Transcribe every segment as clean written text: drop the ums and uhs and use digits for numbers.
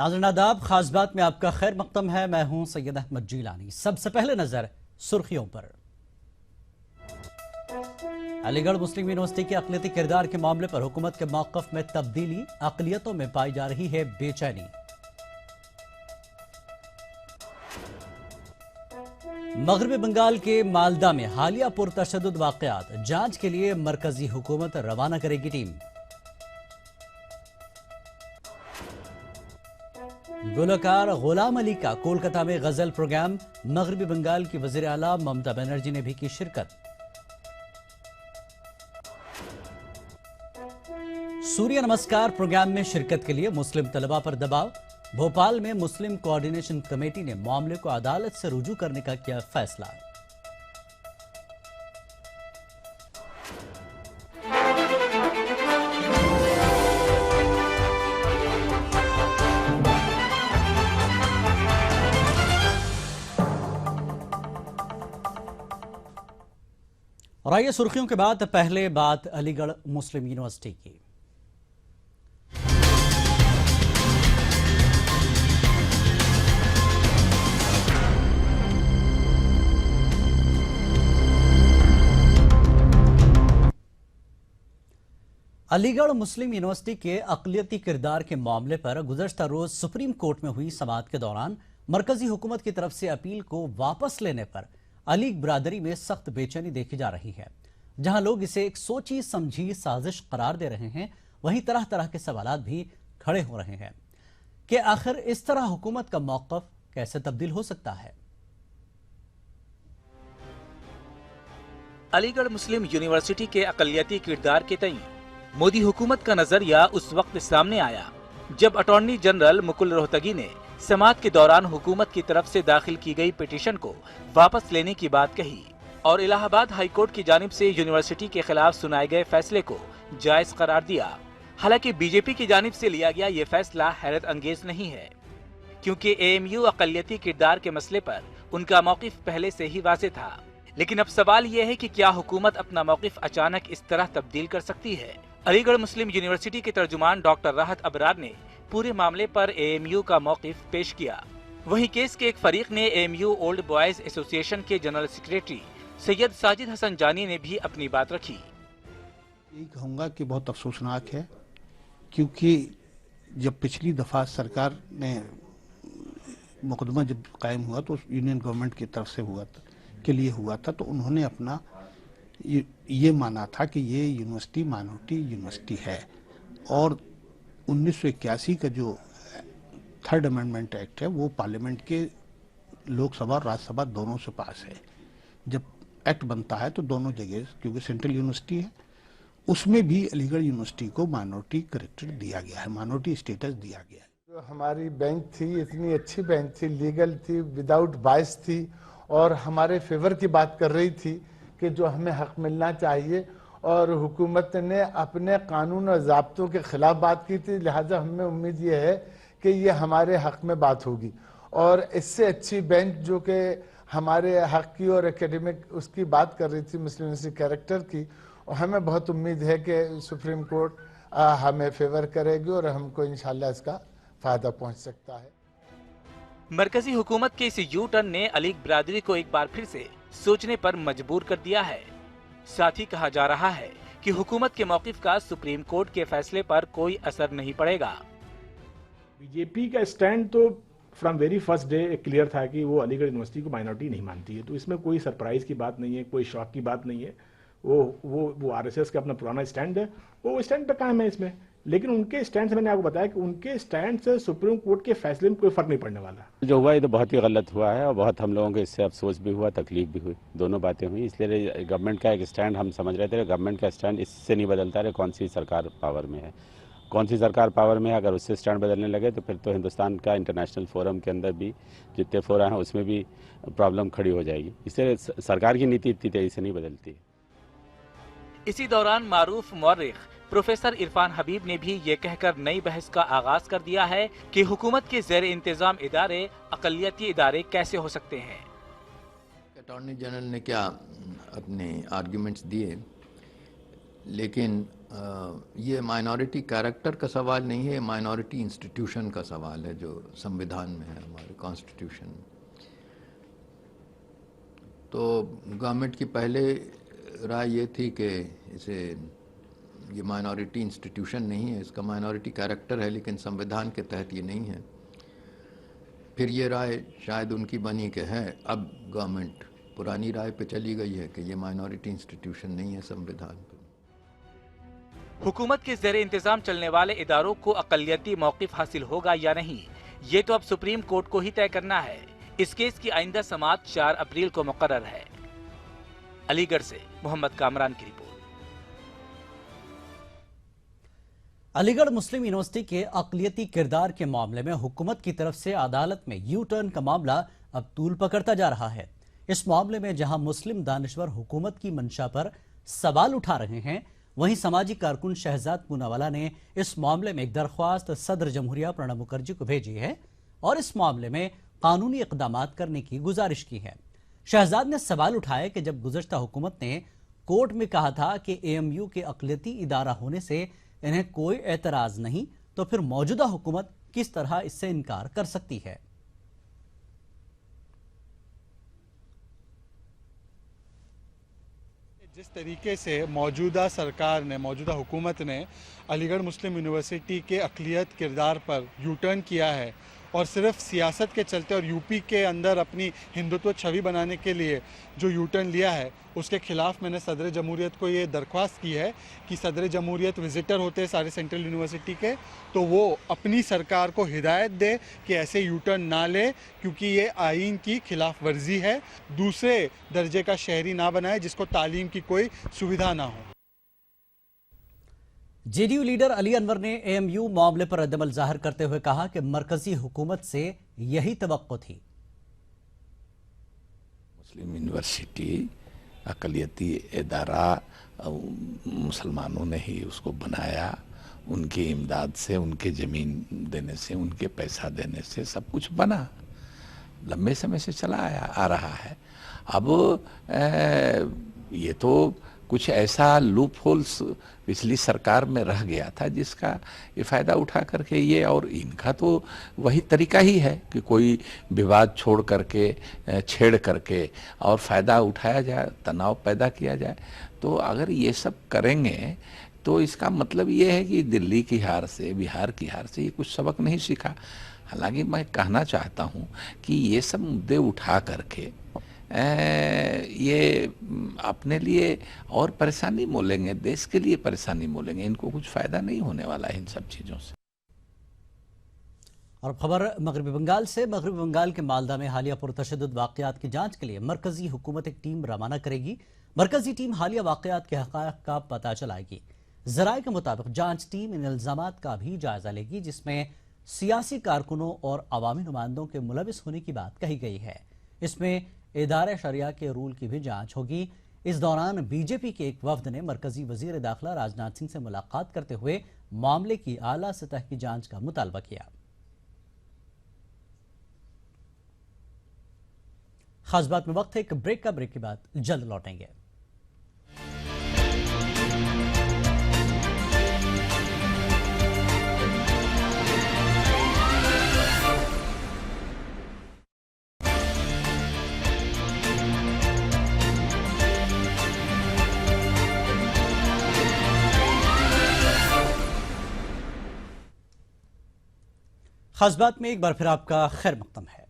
नाज़रीन आदाब, खास बात में आपका खैर मकदम है। मैं हूं सैयद अहमद जीलानी। सबसे पहले नजर सुर्खियों पर। अलीगढ़ मुस्लिम यूनिवर्सिटी के अक़लियती किरदार के मामले पर हुकूमत के मौक़िफ़ में तब्दीली, अक़लियतों में पाई जा रही है बेचैनी। मगरबी बंगाल के मालदा में हालिया पुरतशद्दुद वाक़यात, जांच के लिए मरकजी हुकूमत रवाना करेगी टीम। गुलकार गुलाम अली का कोलकाता में गजल प्रोग्राम, मगरबी बंगाल की वज़ीर आला ममता बनर्जी ने भी की शिरकत। सूर्य नमस्कार प्रोग्राम में शिरकत के लिए मुस्लिम तलबा पर दबाव। भोपाल में मुस्लिम कोऑर्डिनेशन कमेटी ने मामले को अदालत से रुजू करने का किया फैसला। और आइए सुर्खियों के बाद पहले बात अलीगढ़ मुस्लिम यूनिवर्सिटी की। अलीगढ़ मुस्लिम यूनिवर्सिटी के अक़लियती किरदार के मामले पर गुज़श्ता रोज सुप्रीम कोर्ट में हुई समाअत के दौरान मरकजी हुकूमत की तरफ से अपील को वापस लेने पर अलीग बरादरी में सख्त बेचैनी देखी जा रही है। जहां लोग इसे एक सोची समझी साजिश करार दे रहे हैं, वहीं तरह तरह के सवालात भी खड़े हो रहे हैं कि आखिर इस तरह हुकूमत का मौक़िफ़ कैसे तब्दील हो सकता है। अलीगढ़ मुस्लिम यूनिवर्सिटी के अक़लियती किरदार के तई मोदी हुकूमत का नजरिया उस वक्त सामने आया जब अटॉर्नी जनरल मुकुल रोहतगी ने समाअत के दौरान हुकूमत की तरफ से दाखिल की गई पिटीशन को वापस लेने की बात कही और इलाहाबाद हाई कोर्ट की जानिब से यूनिवर्सिटी के खिलाफ सुनाए गए फैसले को जायज करार दिया। हालांकि बीजेपी की जानिब से लिया गया ये फैसला हैरत अंगेज नहीं है, क्योंकि एएमयू अक़लियती किरदार के मसले पर उनका मौक़िफ़ पहले से ही वाज़ेह था। लेकिन अब सवाल यह है कि क्या हुकूमत अपना मौक़िफ़ अचानक इस तरह तब्दील कर सकती है। अलीगढ़ मुस्लिम यूनिवर्सिटी के तर्जुमान डॉक्टर राहत अबरार ने पूरे मामले पर एएमयू का मौक़िफ़ पेश किया। वहीं केस के एक फरीक ने एएमयू ओल्ड बॉयज एसोसिएशन के जनरल सेक्रेटरी सैयद साजिद हसन जानी ने भी अपनी बात रखी। यही कहूँगा कि बहुत अफसोसनाक है, क्योंकि जब पिछली दफ़ा सरकार ने मुकदमा जब कायम हुआ तो यूनियन गवर्नमेंट की तरफ से हुआ था तो उन्होंने अपना ये माना था कि ये यूनिवर्सिटी माइनॉरिटी यूनिवर्सिटी है और 1981 का जो थर्ड अमेंडमेंट एक्ट है वो पार्लियामेंट के लोकसभा और राज्यसभा दोनों से पास है। जब एक्ट बनता है तो दोनों जगह, क्योंकि सेंट्रल यूनिवर्सिटी है, उसमें भी अलीगढ़ यूनिवर्सिटी को माइनॉरिटी कैरेक्टर दिया गया है, माइनॉरिटी स्टेटस दिया गया है। जो हमारी बेंच थी, इतनी अच्छी बेंच थी, लीगल थी, विदाउट बायस थी और हमारे फेवर की बात कर रही थी कि जो हमें हक मिलना चाहिए, और हुकूमत ने अपने कानून और ज़ाब्तों के खिलाफ बात की थी। लिहाजा हमें उम्मीद ये है कि ये हमारे हक में बात होगी और इससे अच्छी बेंच जो कि हमारे हक की और एकेडमिक उसकी बात कर रही थी, मुस्लिम यूनिवर्सिटी कैरेक्टर की, और हमें बहुत उम्मीद है कि सुप्रीम कोर्ट हमें फेवर करेगी और हमको इंशाल्लाह इसका फ़ायदा पहुँच सकता है। मरकजी हुकूमत के इस यू टर्न ने अलीग बरादरी को एक बार फिर से सोचने पर मजबूर कर दिया है। साथ ही कहा जा रहा है कि हुकूमत के मौक़िफ़ का सुप्रीम कोर्ट के फैसले पर कोई असर नहीं पड़ेगा। बीजेपी का स्टैंड तो from very first day clear था कि वो अलीगढ़ यूनिवर्सिटी को माइनॉरिटी नहीं मानती है, तो इसमें कोई सरप्राइज की बात नहीं है, कोई शॉक की बात नहीं है। वो आरएसएस का अपना पुराना स्टैंड है, वो स्टैंड पे कायम है इसमें। लेकिन उनके स्टैंड से मैंने आपको बताया कि उनके स्टैंड से सुप्रीम कोर्ट के फैसले में कोई फर्क नहीं पड़ने वाला। जो हुआ ये तो बहुत ही गलत हुआ है और बहुत हम लोगों को इससे अफसोस भी हुआ, तकलीफ भी हुई, दोनों बातें हुई। इसलिए गवर्नमेंट का एक स्टैंड हम समझ रहे थे, गवर्नमेंट का स्टैंड इससे नहीं बदलता रहे कौन सी सरकार पावर में है, कौन सी सरकार पावर में है। अगर उससे स्टैंड बदलने लगे तो फिर तो हिंदुस्तान का इंटरनेशनल फोरम के अंदर भी जितने फोरम हैं उसमें भी प्रॉब्लम खड़ी हो जाएगी। इससे सरकार की नीति इतनी तेजी से नहीं बदलती। इसी दौरान मारूफ मौर्रिख प्रोफेसर इरफान हबीब ने भी ये कहकर नई बहस का आगाज कर दिया है कि हुकूमत के ज़ेर इंतजाम इदारे अक़लियती इदारे कैसे हो सकते हैं। अटॉर्नी जनरल ने क्या अपने आर्ग्यूमेंट्स दिए, लेकिन ये माइनॉरिटी कैरेक्टर का सवाल नहीं है, माइनॉरिटी इंस्टीट्यूशन का सवाल है जो संविधान में है, हमारे कॉन्स्टिट्यूशन में। तो गवर्नमेंट की पहले राय ये थी कि इसे ये माइनॉरिटी इंस्टीट्यूशन नहीं है, इसका माइनॉरिटी कैरेक्टर है, लेकिन संविधान के तहत ये नहीं है। फिर ये राय शायद उनकी बनी कि है, अब गवर्नमेंट पुरानी राय पे चली गई है कि ये माइनॉरिटी इंस्टीट्यूशन नहीं है संविधान पे। हुकूमत के ज़ेरे इंतजाम चलने वाले इदारों को अक़लियती मौक़िफ़ हासिल होगा या नहीं, ये तो अब सुप्रीम कोर्ट को ही तय करना है। इस केस की आइंदा समाअत 4 अप्रैल को मुकर्रर है। अलीगढ़ से मोहम्मद कामरान की रिपोर्ट। अलीगढ़ मुस्लिम यूनिवर्सिटी के अक़लियती किरदार के मामले में हुकूमत की तरफ से अदालत में यू टर्न का मामला अब तूल पकड़ता जा रहा है। इस मामले में जहां मुस्लिम दानिश्वर हुकूमत की मंशा पर सवाल उठा रहे हैं, वहीं समाजी कारकुन शहजाद पूनावाला ने इस मामले में एक दरख्वास्त सदर जमहूरिया प्रणब मुखर्जी को भेजी है और इस मामले में कानूनी इकदाम करने की गुजारिश की है। शहजाद ने सवाल उठाया कि जब गुज़श्ता हुकूमत ने कोर्ट में कहा था कि AMU के अक़लियती इदारा होने से इन्हें कोई एतराज नहीं, तो फिर मौजूदा हुकूमत किस तरह इससे इनकार कर सकती है। जिस तरीके से मौजूदा सरकार ने, मौजूदा हुकूमत ने अलीगढ़ मुस्लिम यूनिवर्सिटी के अक़लियत किरदार पर यू टर्न किया है और सिर्फ सियासत के चलते और यूपी के अंदर अपनी हिंदुत्व छवि बनाने के लिए जो यू टर्न लिया है, उसके खिलाफ मैंने सदर जमहूरियत को ये दरख्वास्त की है कि सदर जमहूरियत विजिटर होते हैं सारे सेंट्रल यूनिवर्सिटी के, तो वो अपनी सरकार को हिदायत दे कि ऐसे यू टर्न ना ले, क्योंकि ये आईन की खिलाफ वर्जी है। दूसरे दर्जे का शहरी ना बनाए जिसको तालीम की कोई सुविधा ना हो। JDU लीडर अली अनवर ने AMU मामले पर रद्दमल जाहिर करते हुए कहा कि मरकजी हुकूमत से यही तवक्को थी। मुस्लिम यूनिवर्सिटी अक़लियती इदारा मुसलमानों ने ही उसको बनाया, उनकी इमदाद से, उनके ज़मीन देने से, उनके पैसा देने से सब कुछ बना, लंबे समय से चला आ रहा है। अब ये तो कुछ ऐसा लूप होल्स पिछली सरकार में रह गया था जिसका ये फ़ायदा उठा करके ये, और इनका तो वही तरीका ही है कि कोई विवाद छोड़ करके, छेड़ करके और फ़ायदा उठाया जाए, तनाव पैदा किया जाए। तो अगर ये सब करेंगे तो इसका मतलब ये है कि दिल्ली की हार से, बिहार की हार से ये कुछ सबक नहीं सीखा। हालांकि मैं कहना चाहता हूँ कि ये सब मुद्दे उठा करके ये अपने लिए और परेशानी मोलेंगे, देश के लिए परेशानी मोलेंगे, इनको कुछ फ़ायदा नहीं होने वाला है इन सब चीज़ों से। और खबर मगरबी बंगाल से। मगरबी बंगाल के मालदा में हालिया पुरतशद्दुद वाक़यात की जांच के लिए मरकजी हुकूमत एक टीम रवाना करेगी। मरकजी टीम हालिया वाक़यात के हक़ाइक़ का पता चलाएगी। ज़राए के मुताबिक जांच टीम इन इल्ज़ामात का भी जायजा लेगी जिसमें सियासी कारकुनों और अवामी नुमाइंदों के मुलविस होने की बात कही गई है। इसमें इदारे शरिया के रूल की भी जांच होगी। इस दौरान बीजेपी के एक वफ्द ने मरकजी वजीर दाखिला राजनाथ सिंह से मुलाकात करते हुए मामले की आला सतह की जांच का मुतालबा किया। खास बात में वक्त है एक ब्रेक का। ब्रेक के बाद जल्द लौटेंगे। खास बात में एक बार फिर आपका खैर मकदम है।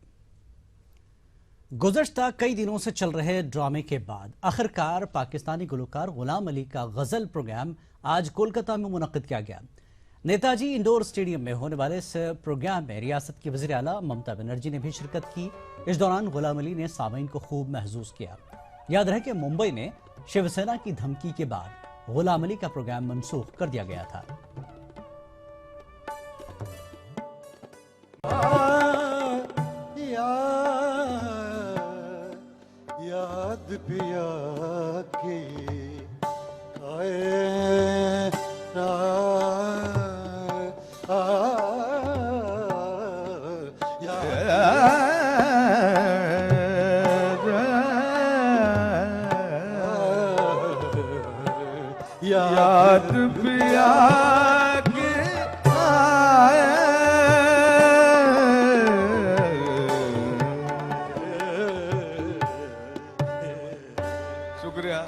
गुज़श्ता कई दिनों से चल रहे ड्रामे के बाद आखिरकार पाकिस्तानी गुलकार गुलाम अली का गजल प्रोग्राम आज कोलकाता में मुनक्किद किया गया। नेताजी इंडोर स्टेडियम में होने वाले इस प्रोग्राम में रियासत की वज़ीर आला ममता बनर्जी ने भी शिरकत की। इस दौरान गुलाम अली ने सामीन को खूब महसूस किया। याद रहे कि मुंबई में शिवसेना की धमकी के बाद गुलाम अली का प्रोग्राम मनसूख कर दिया गया था। याद पिया के आए याद पिया के आए। शुक्रिया।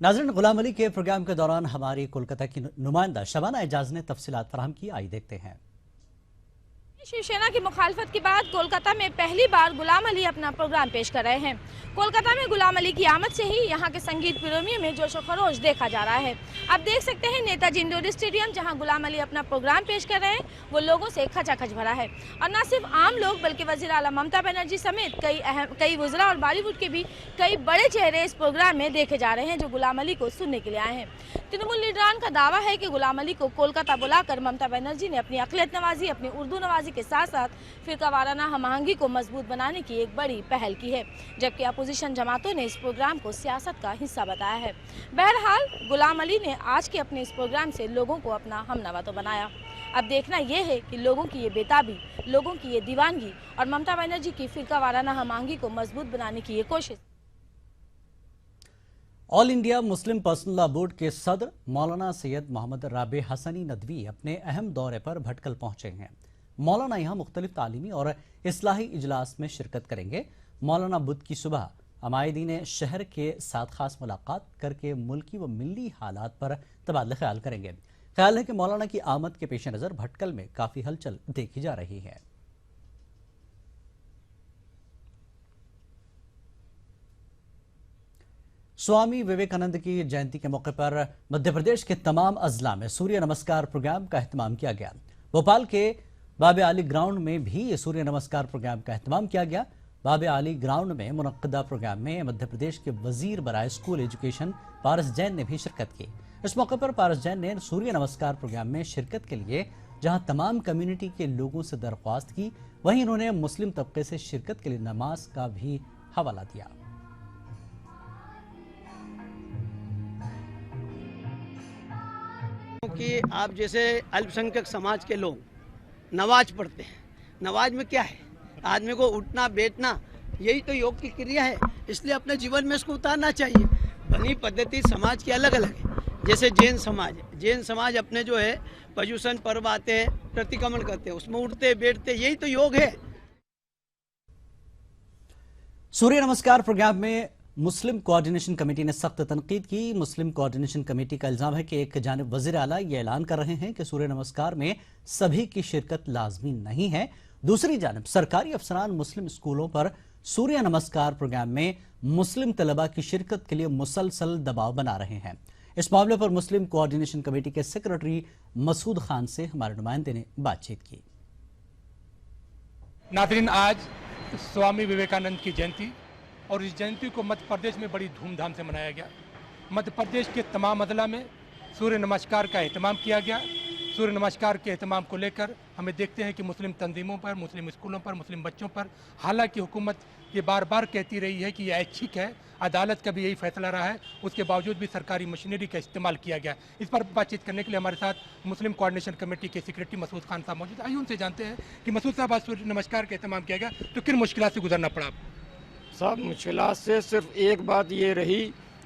नाज़रीन, गुलाम अली के प्रोग्राम के दौरान हमारी कोलकाता की नुमाइंदा शबाना एजाज ने तफसीलात फराहम की। आइए देखते हैं। शिवसेना की मुखालफत के बाद कोलकाता में पहली बार गुलाम अली अपना प्रोग्राम पेश कर रहे हैं। कोलकाता में गुलाम अली की आमद से ही यहाँ के संगीत प्रेमियों में जोश व खरोश देखा जा रहा है। आप देख सकते हैं नेताजी इंडोर स्टेडियम, जहाँ गुलाम अली अपना प्रोग्राम पेश कर रहे हैं, वो लोगों से खचाखच भरा है। और न सिर्फ आम लोग बल्कि वज़ीर आला ममता बनर्जी समेत कई वज़रा और बॉलीवुड के भी कई बड़े चेहरे इस प्रोग्राम में देखे जा रहे हैं, जो गुलाम अली को सुनने के लिए आए हैं। तृणमूल लीडरान का दावा है कि गुलाम अली को कोलकाता बुलाकर ममता बनर्जी ने अपनी अक़लियत नवाजी, अपनी उर्दू नवाजी के साथ साथ फिरका वाराना हमआहंगी को मजबूत बनाने की एक बड़ी पहल की है, जबकि अपोजिशन जमातों ने इस प्रोग्राम को सियासत का हिस्सा बताया है। बहरहाल गुलाम अली ने आज के अपने इस प्रोग्राम से लोगों को अपना हमनवा तो बनाया। अब देखना यह है कि लोगों की ये बेताबी, लोगों की ये दीवानगी और ममता बनर्जी की फिरका वाराना हमआहंगी को मजबूत बनाने की ये कोशिश। All India Muslim personal law board के सदर मौलाना सैयद मोहम्मद राबे हसनी नदवी अपने अहम दौरे पर भटकल पहुंचे हैं। मौलाना यहाँ मुख्तलिफ तालीमी और इस्लाही इजलास में शिरकत करेंगे। मौलाना बुध की सुबह अमायदीन शहर के साथ खास मुलाकात करके मुल्की व मिली हालात पर तबादला ख्याल करेंगे। ख्याल है कि मौलाना की आमद के पेश नज़र भटकल में काफ़ी हलचल देखी जा रही है। स्वामी विवेकानंद की जयंती के मौके पर मध्य प्रदेश के तमाम अजला में सूर्य नमस्कार प्रोग्राम का एहतमाम किया गया। भोपाल के बाबे आली ग्राउंड में भी सूर्य नमस्कार प्रोग्राम का एहतमाम किया गया। बाबे आली ग्राउंड में मुनक्कदा प्रोग्राम में मध्य प्रदेश के वजीर बराए स्कूल एजुकेशन पारस जैन ने भी शिरकत की। इस मौके पर पारस जैन ने सूर्य नमस्कार प्रोग्राम में शिरकत के लिए जहां तमाम कम्युनिटी के लोगों से दरख्वास्त की, वहीं उन्होंने मुस्लिम तबके से शिरकत के लिए नमाज का भी हवाला दिया। कि आप जैसे अल्पसंख्यक समाज के लोग नमाज पढ़ते हैं। नमाज में क्या है? आदमी को उठना बैठना, यही तो योग की क्रिया है। इसलिए अपने जीवन में इसको उतारना चाहिए। बनी पद्धति समाज की अलग अलग है। जैसे जैन समाज अपने जो है पर्युषण पर्व आते हैं, प्रतिक्रमण करते हैं, उसमें उठते बैठते, यही तो योग है। सूर्य नमस्कार प्रोग्राम में मुस्लिम कोऑर्डिनेशन कमेटी ने सख्त तनकीद की। मुस्लिम कोऑर्डिनेशन कमेटी का इल्जाम है कि एक जानिब वज़ीर आला ये ऐलान कर रहे हैं कि सूर्य नमस्कार में सभी की शिरकत लाजमी नहीं है, दूसरी जानिब सरकारी अफसरान मुस्लिम स्कूलों पर सूर्य नमस्कार प्रोग्राम में मुस्लिम तलबा की शिरकत के लिए मुसलसल दबाव बना रहे हैं। इस मामले पर मुस्लिम कोऑर्डिनेशन कमेटी के सेक्रेटरी मसूद खान से हमारे नुमाइंदे ने बातचीत की। नाज़रीन, आज स्वामी विवेकानंद की जयंती और इस जयंती को मध्य प्रदेश में बड़ी धूमधाम से मनाया गया। मध्य प्रदेश के तमाम अजला में सूर्य नमस्कार का एहतमाम किया गया। सूर्य नमस्कार के एहतमाम को लेकर हमें देखते हैं कि मुस्लिम तंजीमों पर, मुस्लिम स्कूलों पर, मुस्लिम बच्चों पर, हालांकि हुकूमत ये बार बार कहती रही है कि यह ऐच्छिक है, अदालत का भी यही फैसला रहा है, उसके बावजूद भी सरकारी मशीनरी का इस्तेमाल किया गया। इस पर बातचीत करने के लिए हमारे साथ मुस्लिम कोऑर्डिनेशन कमेटी के सेक्रेटरी मसूद खान साहब मौजूद। आइए उनसे जानते हैं कि मसूद साहब, आज सूर्य नमस्कार का एहतमाम किया गया तो किन मुश्किलात से गुजरना पड़ा आपको? साहब, मुश्किलात से सिर्फ एक बात ये रही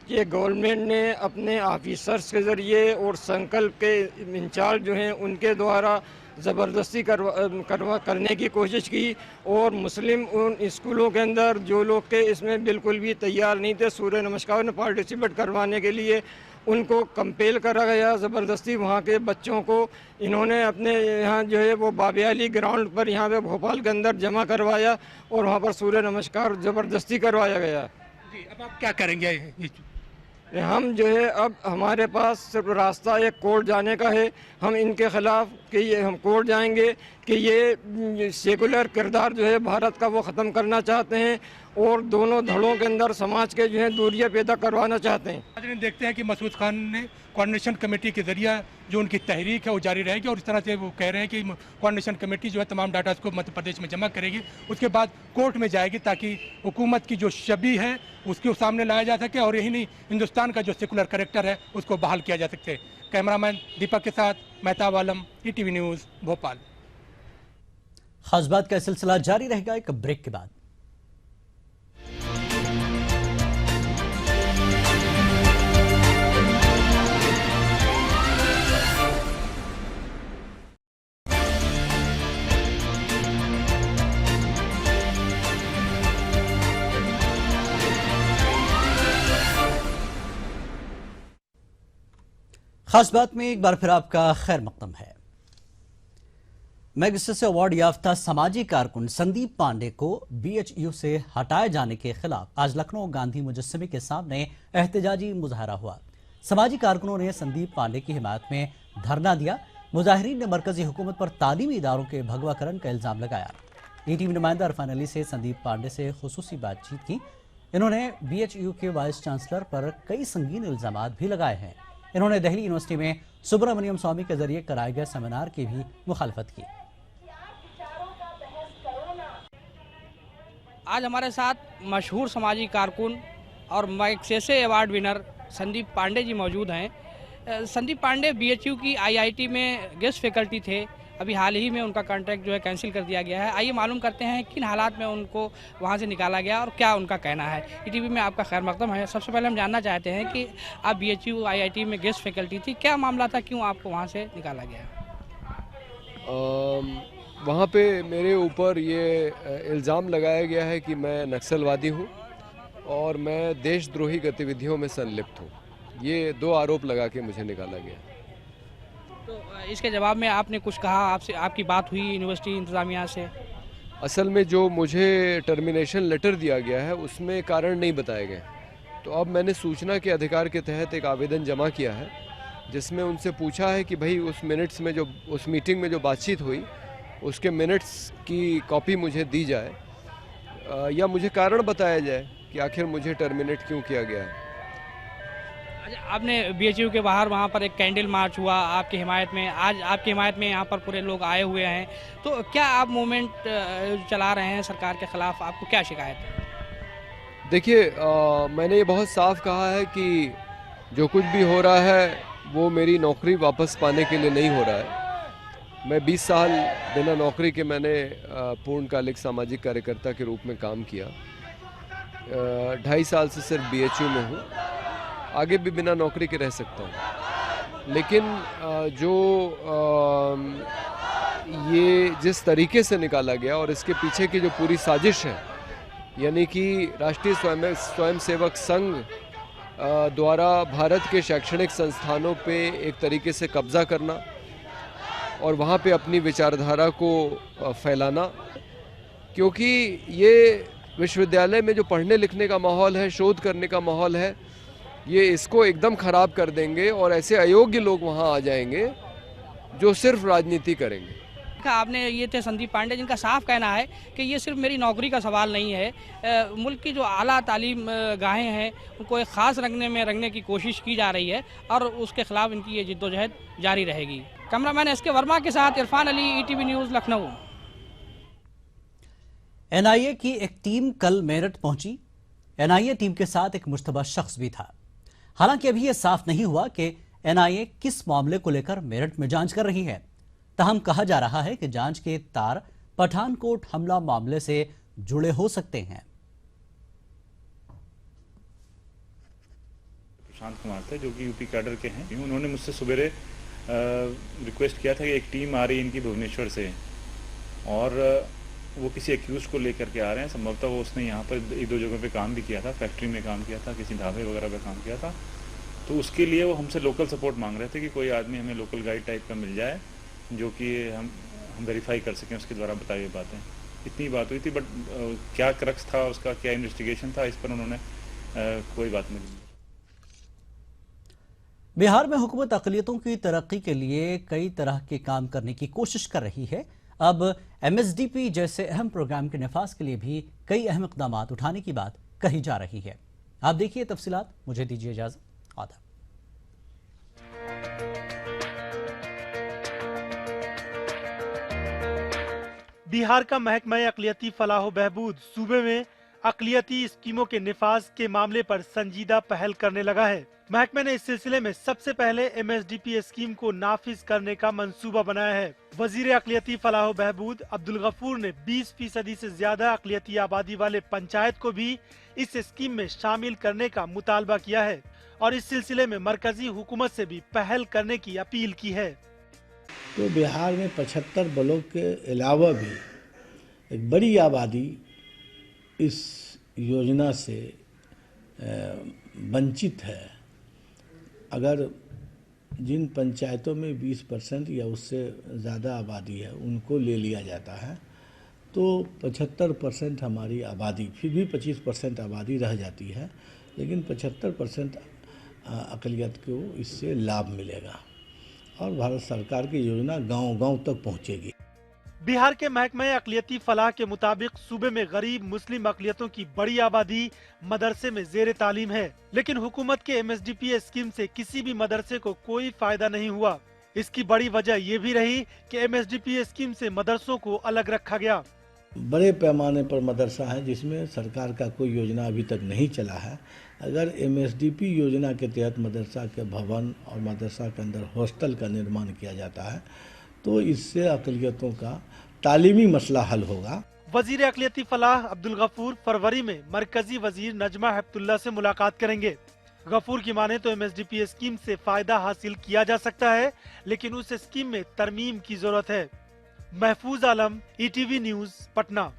कि गवर्नमेंट ने अपने ऑफिसर्स के ज़रिए और संकल्प के इंचार्ज जो हैं उनके द्वारा ज़बरदस्ती करने की कोशिश की और मुस्लिम उन स्कूलों के अंदर जो लोग के इसमें बिल्कुल भी तैयार नहीं थे सूर्य नमस्कार में पार्टिसिपेट करवाने के लिए, उनको कंपेल करा गया ज़बरदस्ती। वहाँ के बच्चों को इन्होंने अपने यहाँ जो है वो बाबे आली ग्राउंड पर यहाँ पे भोपाल के अंदर जमा करवाया और वहाँ पर सूर्य नमस्कार ज़बरदस्ती करवाया गया। जी, अब आप क्या करेंगे? हम जो है अब हमारे पास सिर्फ रास्ता एक कोर्ट जाने का है। हम इनके ख़िलाफ़ कि ये हम कोर्ट जाएंगे कि ये सेकुलर किरदार जो है भारत का वो ख़त्म करना चाहते हैं और दोनों धड़ों के अंदर समाज के जो है दूरियां पैदा करवाना चाहते हैं। देखते हैं कि मसूद खान ने कोऑर्डिनेशन कमेटी के जरिए जो उनकी तहरीक है वो जारी रहेगी और इस तरह से वो कह रहे हैं कि कोऑर्डिनेशन कमेटी जो है तमाम डाटा को मध्य प्रदेश में जमा करेगी, उसके बाद कोर्ट में जाएगी ताकि हुकूमत की जो छवि है उसके सामने लाया जा सके और यही नहीं, हिंदुस्तान का जो सेकुलर कैरेक्टर है उसको बहाल किया जा सके। कैमरामैन दीपक के साथ मेहताब आलम, ETV न्यूज़, भोपाल। खास बात का सिलसिला जारी रहेगा एक ब्रेक के बाद। खास बात में एक बार फिर आपका खैर मकदम है। मैग्सेसे अवार्ड याफ्ता सामाजिक कारकुन संदीप पांडे को बीएचयू से हटाए जाने के खिलाफ आज लखनऊ गांधी मुजस्समे के सामने एहतजाजी मुजाहरा हुआ। सामाजिक कारकुनों ने संदीप पांडे की हिमायत में धरना दिया। मुजाहिरीन ने मरकजी हुकूमत पर तालीमी इदारों के भगवाकरण का इल्जाम लगाया। ईटीवी नुमाइंदा इरफान अली से संदीप पांडे से खुसूसी बातचीत की। इन्होंने बीएचयू के वाइस चांसलर पर कई संगीन इल्जामात भी लगाए हैं। इन्होंने दिल्ली यूनिवर्सिटी में सुब्रमण्यम स्वामी के जरिए कराए गए सेमिनार की भी मुखालफत की। आज हमारे साथ मशहूर सामाजिक कारकुन और Magsaysay award winner Sandeep Pandey ji मौजूद हैं। संदीप पांडे बीएचयू की आईआईटी में गेस्ट फैकल्टी थे। अभी हाल ही में उनका कॉन्ट्रैक्ट जो है कैंसिल कर दिया गया है। आइए मालूम करते हैं किन हालात में उनको वहां से निकाला गया और क्या उनका कहना है। ईटीवी में आपका खैर मकदम है। सबसे पहले हम जानना चाहते हैं कि आप बीएचयू आईआईटी में गेस्ट फैकल्टी थी, क्या मामला था, क्यों आपको वहां से निकाला गया? वहाँ पे मेरे ऊपर ये इल्ज़ाम लगाया गया है कि मैं नक्सलवादी हूँ और मैं देशद्रोही गतिविधियों में संलिप्त हूँ। ये 2 आरोप लगा के मुझे निकाला गया। तो इसके जवाब में आपने कुछ कहा? आपसे आपकी बात हुई यूनिवर्सिटी इंतज़ामिया से? असल में जो मुझे टर्मिनेशन लेटर दिया गया है उसमें कारण नहीं बताए गए। तो अब मैंने सूचना के अधिकार के तहत एक आवेदन जमा किया है जिसमें उनसे पूछा है कि भाई उस मिनट्स में जो उस मीटिंग में जो बातचीत हुई उसके मिनट्स की कॉपी मुझे दी जाए या मुझे कारण बताया जाए कि आखिर मुझे टर्मिनेट क्यों किया गया है। आपने बीएचयू के बाहर वहाँ पर एक कैंडल मार्च हुआ आपकी हिमायत में। आज आपकी हिमायत में यहाँ पर पूरे लोग आए हुए हैं, तो क्या आप मूवमेंट चला रहे हैं सरकार के खिलाफ? आपको क्या शिकायत है? देखिए, मैंने ये बहुत साफ कहा है कि जो कुछ भी हो रहा है वो मेरी नौकरी वापस पाने के लिए नहीं हो रहा है। मैं 20 साल बिना नौकरी के मैंने पूर्णकालिक सामाजिक कार्यकर्ता के रूप में काम किया। 2.5 साल से सिर्फ बीएचयू में हूँ। आगे भी बिना नौकरी के रह सकता हूँ, लेकिन ये जिस तरीके से निकाला गया और इसके पीछे की जो पूरी साजिश है, यानी कि राष्ट्रीय स्वयंसेवक संघ द्वारा भारत के शैक्षणिक संस्थानों पे एक तरीके से कब्जा करना और वहाँ पे अपनी विचारधारा को फैलाना, क्योंकि ये विश्वविद्यालय में जो पढ़ने लिखने का माहौल है, शोध करने का माहौल है, ये इसको एकदम ख़राब कर देंगे और ऐसे अयोग्य लोग वहाँ आ जाएंगे जो सिर्फ राजनीति करेंगे। आपने ये थे संदीप पांडे जिनका साफ कहना है कि ये सिर्फ मेरी नौकरी का सवाल नहीं है। मुल्क की जो आला तालीम गाहें हैं उनको एक ख़ास रंगने की कोशिश की जा रही है और उसके खिलाफ इनकी ये जिद्दोजहद जारी रहेगी। कैमरामैन एसके वर्मा के साथ Irfan Ali, ETV news, Lucknow. NIA की एक टीम कल मेरठ पहुंची। एनआईए टीम के साथ एक मुश्तबा शख्स भी था। हालांकि अभी यह साफ नहीं हुआ कि एनआईए किस मामले को लेकर मेरठ में जांच कर रही है। ताहम कहा जा रहा है कि जांच के तार पठानकोट हमला मामले से जुड़े हो सकते हैं। प्रशांत कुमार थे जो कि यूपी कैडर के हैं। उन्होंने मुझसे सवेरे रिक्वेस्ट किया था कि एक टीम आ रही है इनकी भुवनेश्वर से और वो किसी एक्यूज को लेकर के आ रहे हैं। संभवतः वो उसने यहाँ पर 1-2 जगह पे काम भी किया था, फैक्ट्री में काम किया था, किसी ढाबे वगैरह पे काम किया था। तो उसके लिए वो हमसे लोकल सपोर्ट मांग रहे थे कि कोई आदमी हमें लोकल गाइड टाइप का मिल जाए जो कि हम वेरीफाई कर सकें उसके द्वारा बताई हुई बातें। इतनी बात हुई थी, बट क्या क्रक्स था उसका, क्या इन्वेस्टिगेशन था, इस पर उन्होंने कोई बात नहीं। बिहार में हुकूमत अक़लियतों की तरक्की के लिए कई तरह के काम करने की कोशिश कर रही है। अब एमएसडीपी जैसे अहम प्रोग्राम के नफाज के लिए भी कई अहम इक़दाम उठाने की बात कही जा रही है। आप देखिए तफसीलात। मुझे दीजिए इजाज़त। आदाब। बिहार का महकमा अक़लियती फलाह बहबूद सूबे में अक़लियती स्कीमों के निफाज के मामले पर संजीदा पहल करने लगा है। महकमे ने इस सिलसिले में सबसे पहले एमएसडीपी स्कीम को नाफिज करने का मंसूबा बनाया है। वजीर अक़लियती फलाह बहबूद अब्दुल गफूर ने 20% से ज्यादा अक़लियती आबादी वाले पंचायत को भी इस स्कीम में शामिल करने का मुतालबा किया है और इस सिलसिले में मरकजी हुकूमत से भी पहल करने की अपील की है। तो बिहार में 75 ब्लॉक के अलावा भी एक बड़ी आबादी इस योजना से वंचित है। अगर जिन पंचायतों में 20% या उससे ज़्यादा आबादी है उनको ले लिया जाता है, तो 75% हमारी आबादी, फिर भी 25% आबादी रह जाती है, लेकिन 75% अक़लियत को इससे लाभ मिलेगा और भारत सरकार की योजना गांव-गांव तक पहुंचेगी। बिहार के महकमे अक़लियती फलाह के मुताबिक सूबे में गरीब मुस्लिम अक़लियतों की बड़ी आबादी मदरसे में ज़ेर तालीम है, लेकिन हुकूमत के MSDP स्कीम से किसी भी मदरसे को कोई फायदा नहीं हुआ। इसकी बड़ी वजह ये भी रही कि MSDP स्कीम से मदरसों को अलग रखा गया। बड़े पैमाने पर मदरसा है जिसमें सरकार का कोई योजना अभी तक नहीं चला है। अगर MSDP योजना के तहत मदरसा के भवन और मदरसा के अंदर हॉस्टल का निर्माण किया जाता है तो इससे अक़लियतों का तालीमी मसला हल होगा। वजीर अक़लियती फलाह अब्दुल गफूर फरवरी में मरकजी वजीर नजमा हेपतुल्लाह से मुलाकात करेंगे। गफूर की माने तो MSDP स्कीम से फायदा हासिल किया जा सकता है, लेकिन उस स्कीम में तरमीम की जरूरत है। महफूज आलम, ETV न्यूज़, पटना।